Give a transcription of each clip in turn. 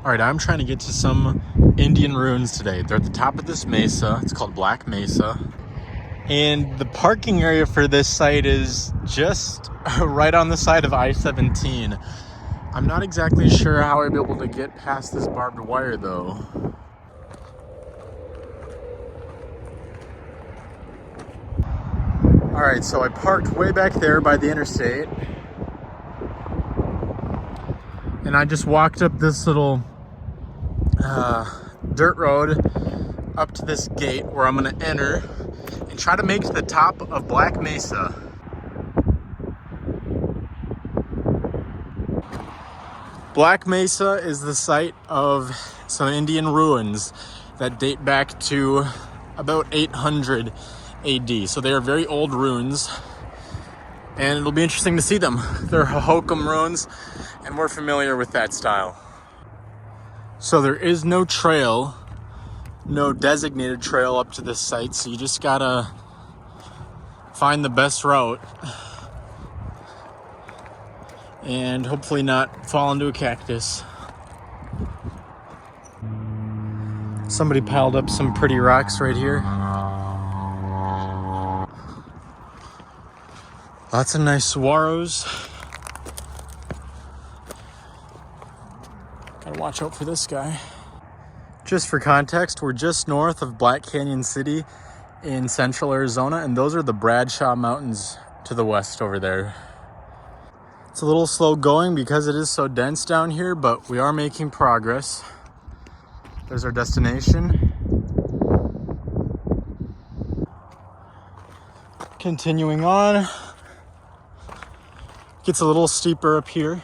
All right, I'm trying to get to some Indian ruins today. They're at the top of this mesa. It's called Black Mesa. And the parking area for this site is just right on the side of I-17. I'm not exactly sure how I'd be able to get past this barbed wire though. All right, so I parked way back there by the interstate. And I just walked up this little dirt road up to this gate where I'm gonna enter and try to make it to the top of Black Mesa. Black Mesa is the site of some Indian ruins that date back to about 800 AD. So they are very old ruins, and it'll be interesting to see them. They're Hohokam ruins, and we're familiar with that style. So there is no trail, no designated trail up to this site, so you just gotta find the best route and hopefully not fall into a cactus. Somebody piled up some pretty rocks right here. Lots of nice saguaros. Gotta watch out for this guy. Just for context, we're just north of Black Canyon City in central Arizona, and those are the Bradshaw Mountains to the west over there. It's a little slow going because it is so dense down here, but we are making progress. There's our destination. Continuing on. Gets a little steeper up here.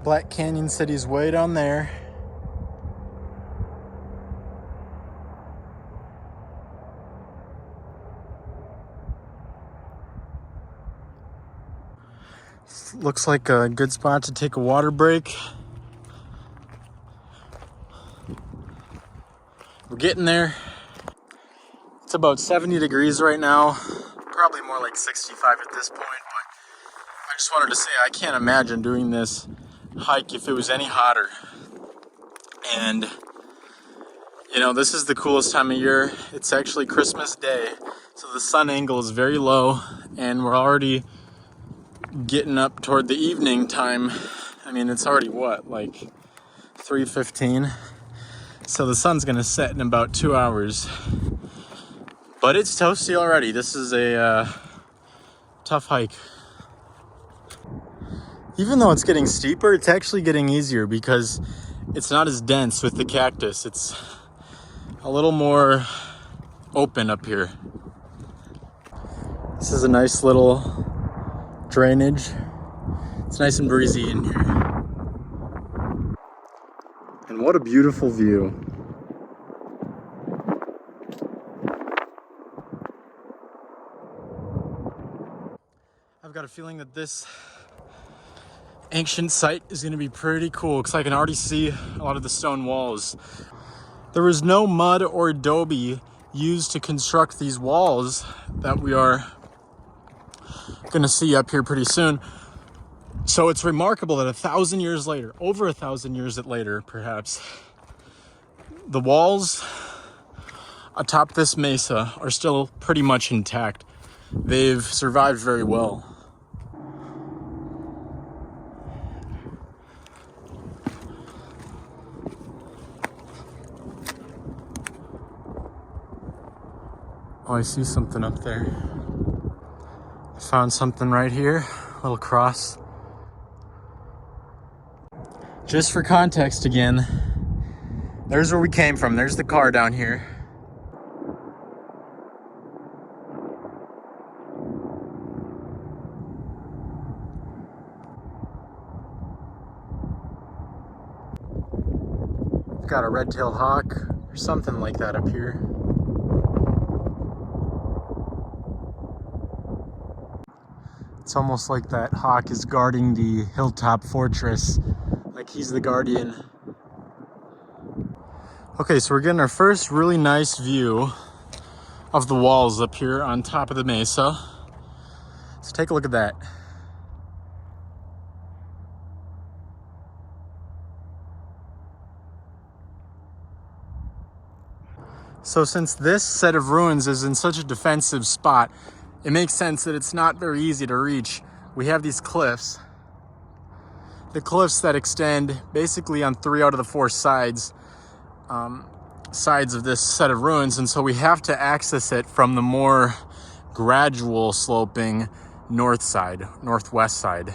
Black Canyon City's way down there. Looks like a good spot to take a water break. We're getting there. It's about 70 degrees right now. Probably more like 65 at this point, but I just wanted to say I can't imagine doing this hike if it was any hotter. And you know, this is the coolest time of year. It's actually Christmas Day, so the sun angle is very low, and we're already getting up toward the evening time. I mean, it's already what, like 3:15, so the sun's gonna set in about 2 hours, but it's toasty already. This is a tough hike. Even though it's getting steeper, it's actually getting easier because it's not as dense with the cactus. It's a little more open up here. This is a nice little drainage. It's nice and breezy in here. And what a beautiful view. I've got a feeling that this ancient site is going to be pretty cool because I can already see a lot of the stone walls. There was no mud or adobe used to construct these walls that we are going to see up here pretty soon. So it's remarkable that 1,000 years later, over 1,000 years later perhaps, the walls atop this mesa are still pretty much intact. They've survived very well. Oh, I see something up there. I found something right here, a little cross. Just for context again, there's where we came from. There's the car down here. We've got a red-tailed hawk or something like that up here. It's almost like that hawk is guarding the hilltop fortress, like he's the guardian. Okay, so we're getting our first really nice view of the walls up here on top of the mesa. So take a look at that. So since this set of ruins is in such a defensive spot, it makes sense that it's not very easy to reach. We have these cliffs. The cliffs that extend basically on 3 out of the 4 sides of this set of ruins, and so we have to access it from the more gradual sloping northwest side.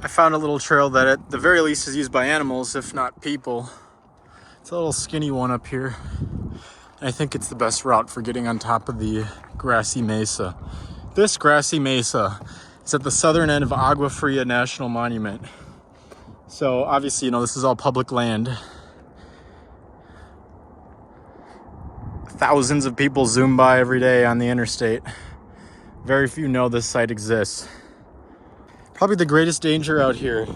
I found a little trail that at the very least is used by animals, if not people. It's a little skinny one up here. And I think it's the best route for getting on top of the grassy mesa. This grassy mesa is at the southern end of Agua Fria National Monument. So obviously, this is all public land. Thousands of people zoom by every day on the interstate. Very few know this site exists. Probably the greatest danger out here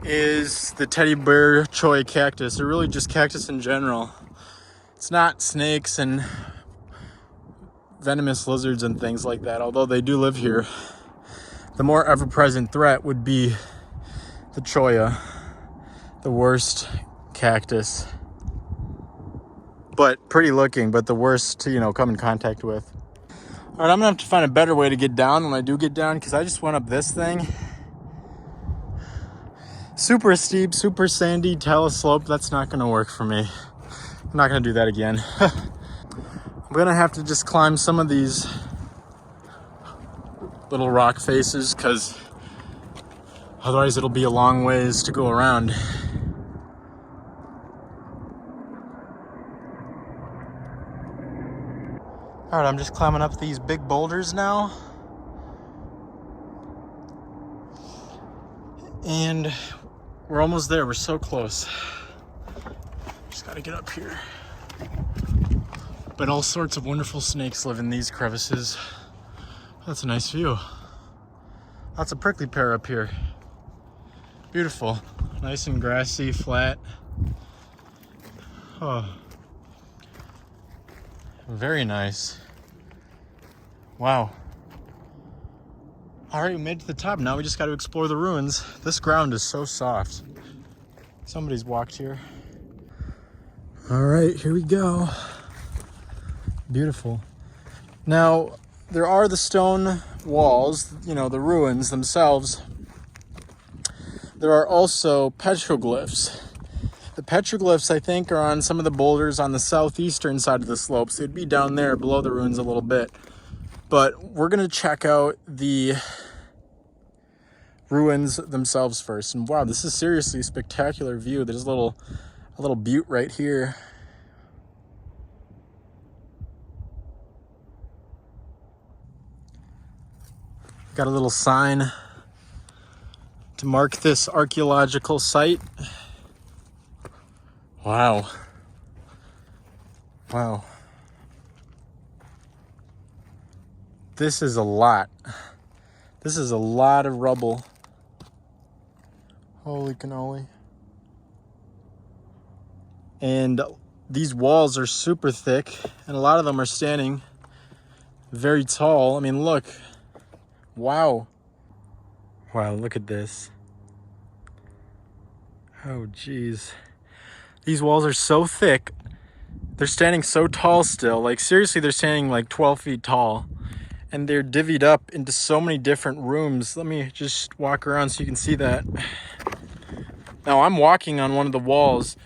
is the teddy bear choy cactus, or really just cactus in general. It's not snakes and venomous lizards and things like that, although they do live here. The more ever-present threat would be the cholla, the worst cactus. But pretty looking, but the worst to, come in contact with. All right, I'm gonna have to find a better way to get down when I do get down, because I just went up this thing. Super steep, super sandy, talus slope. That's not gonna work for me. I'm not gonna do that again. I'm gonna have to just climb some of these little rock faces, because otherwise it'll be a long ways to go around. All right, I'm just climbing up these big boulders now. And we're almost there, we're so close. Just gotta get up here. But all sorts of wonderful snakes live in these crevices. That's a nice view. Lots of prickly pear up here. Beautiful, nice and grassy, flat. Oh, very nice. Wow. All right, we made it to the top. Now we just got to explore the ruins. This ground is so soft. Somebody's walked here. All right, here we go. Beautiful. Now, there are the stone walls, the ruins themselves. There are also petroglyphs. The petroglyphs, I think, are on some of the boulders on the southeastern side of the slope. So it'd be down there below the ruins a little bit. But we're going to check out the ruins themselves first. And wow, this is seriously a spectacular view. There's a little butte right here. Got a little sign to mark this archeological site. Wow. Wow. This is a lot. This is a lot of rubble. Holy cannoli. And these walls are super thick, and a lot of them are standing very tall. I mean, look. Wow. Wow, look at this. Oh, geez. These walls are so thick. They're standing so tall still. Like, seriously, they're standing like 12 feet tall. And they're divvied up into so many different rooms. Let me just walk around so you can see that. Now, I'm walking on one of the walls.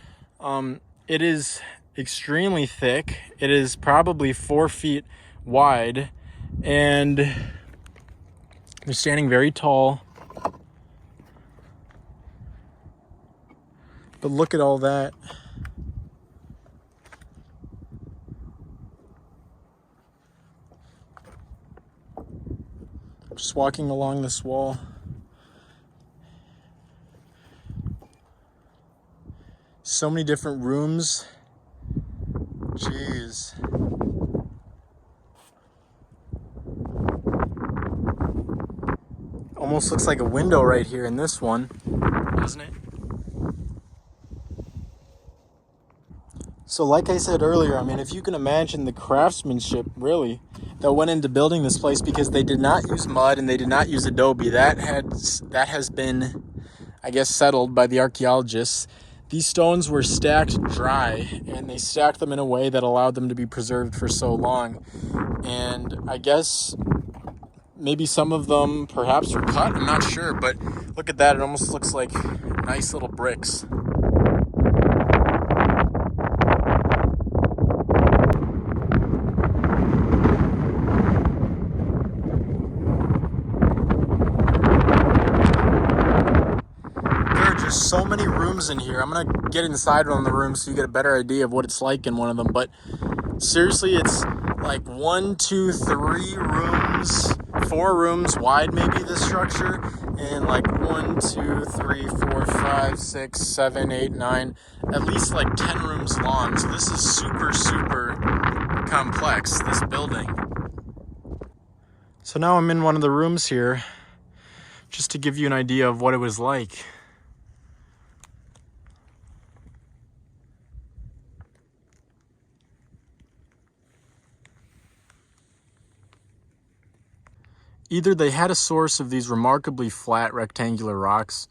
It is extremely thick. It is probably 4 feet wide. And they're standing very tall. But look at all that. Just walking along this wall. So many different rooms. Jeez. Almost looks like a window right here in this one, doesn't it? So like I said earlier, I mean, if you can imagine the craftsmanship, really, that went into building this place, because they did not use mud and they did not use adobe. That has been, I guess, settled by the archaeologists, These stones were stacked dry, and they stacked them in a way that allowed them to be preserved for so long. And I guess maybe some of them perhaps were cut, I'm not sure, but look at that, it almost looks like nice little bricks. So many rooms in here. I'm gonna get inside one of the rooms so you get a better idea of what it's like in one of them, but seriously, it's like 1, 2, 3 rooms, 4 rooms wide, maybe, this structure, and like 1, 2, 3, 4, 5, 6, 7, 8, 9, at least like 10 rooms long. So this is super, super complex, this building. So now I'm in one of the rooms here, just to give you an idea of what it was like. Either they had a source of these remarkably flat rectangular rocks,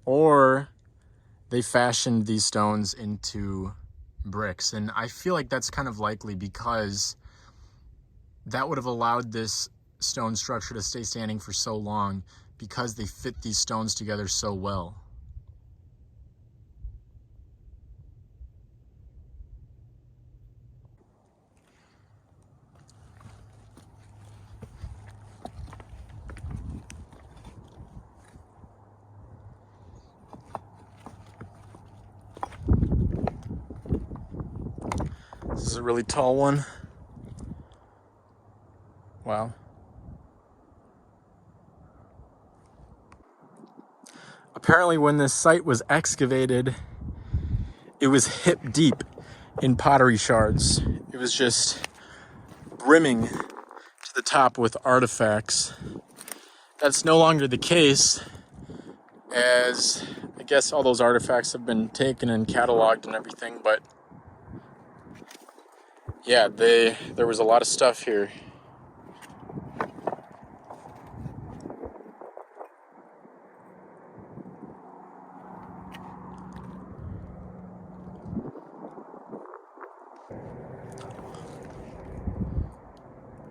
or they fashioned these stones into bricks. And I feel like that's kind of likely, because that would have allowed this stone structure to stay standing for so long, because they fit these stones together so well. This is a really tall one. Wow. Apparently when this site was excavated, it was hip deep in pottery shards. It was just brimming to the top with artifacts. That's no longer the case, as I guess all those artifacts have been taken and cataloged and everything, but yeah, there was a lot of stuff here.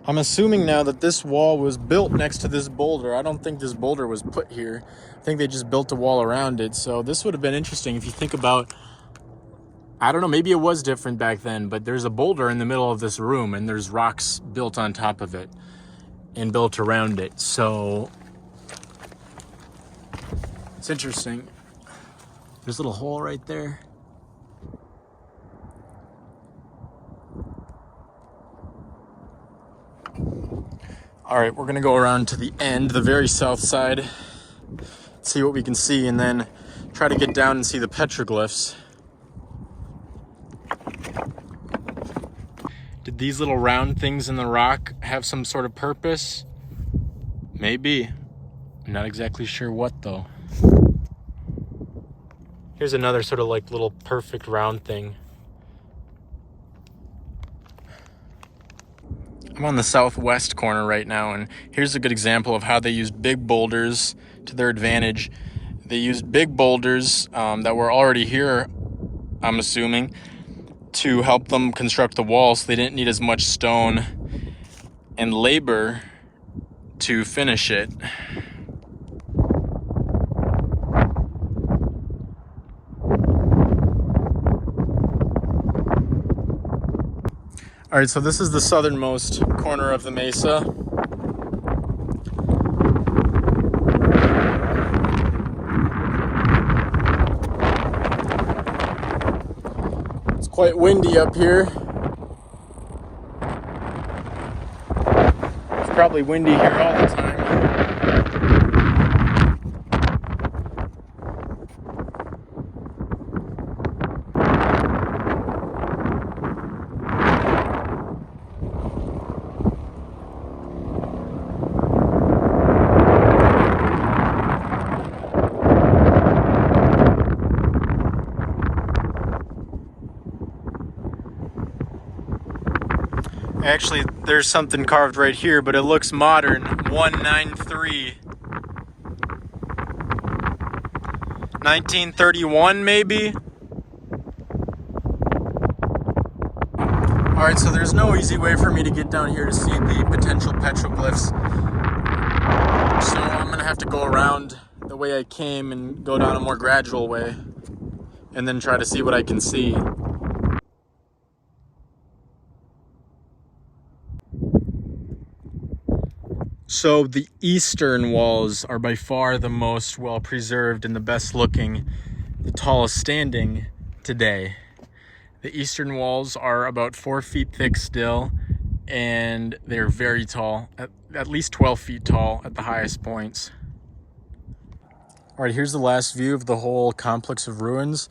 I'm assuming now that this wall was built next to this boulder. I don't think this boulder was put here. I think they just built a wall around it. So this would have been interesting if you think about, I don't know, maybe it was different back then, but there's a boulder in the middle of this room and there's rocks built on top of it and built around it. So it's interesting. There's a little hole right there. All right, we're gonna go around to the end, the very south side, see what we can see, and then try to get down and see the petroglyphs. Did these little round things in the rock have some sort of purpose? Maybe. I'm not exactly sure what, though. Here's another sort of like little perfect round thing. I'm on the southwest corner right now, and here's a good example of how they used big boulders to their advantage. They used big boulders that were already here, I'm assuming, to help them construct the wall, so they didn't need as much stone and labor to finish it. All right, so this is the southernmost corner of the mesa. It's quite windy up here. It's probably windy here all the time. Actually, there's something carved right here, but it looks modern. 193. 1931, maybe? Alright, so there's no easy way for me to get down here to see the potential petroglyphs. So I'm going to have to go around the way I came and go down a more gradual way. And then try to see what I can see. So the eastern walls are by far the most well preserved and the best looking, the tallest standing today. The eastern walls are about 4 feet thick still, and they're very tall, at least 12 feet tall at the highest points. All right, here's the last view of the whole complex of ruins.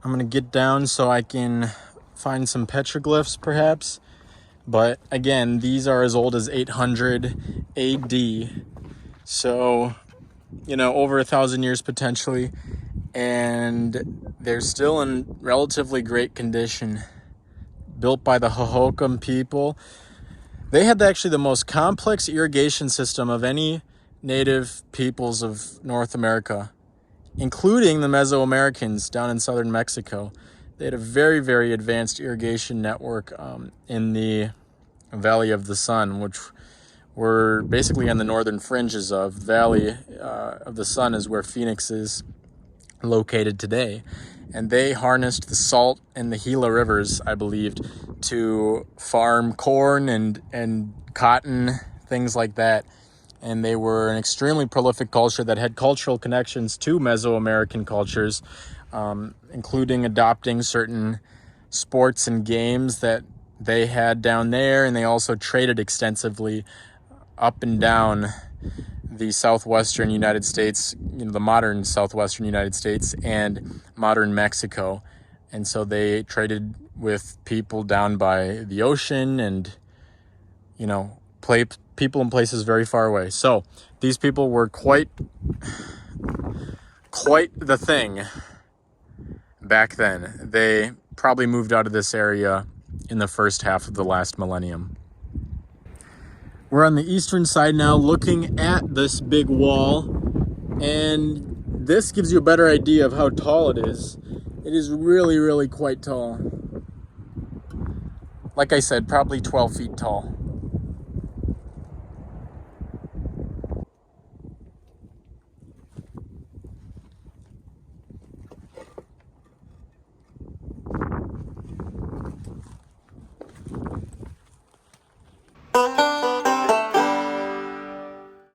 I'm gonna get down so I can find some petroglyphs perhaps. But again, these are as old as 800 AD. So, you know, over 1,000 years potentially. And they're still in relatively great condition. Built by the Hohokam people. They had actually the most complex irrigation system of any native peoples of North America, including the Mesoamericans down in southern Mexico. They had a very, very advanced irrigation network in the Valley of the Sun, which we're basically on the northern fringes of. Valley of the Sun is where Phoenix is located today. And they harnessed the Salt and the Gila rivers, I believed, to farm corn and cotton, things like that. And they were an extremely prolific culture that had cultural connections to Mesoamerican cultures, including adopting certain sports and games that they had down there. And they also traded extensively up and down the southwestern United States, you know, the modern southwestern United States and modern Mexico. And so they traded with people down by the ocean and, you know, people in places very far away. So these people were quite the thing back then. They probably moved out of this area in the first half of the last millennium. We're on the eastern side now looking at this big wall, and this gives you a better idea of how tall it is. It is really, really quite tall. Like I said, probably 12 feet tall.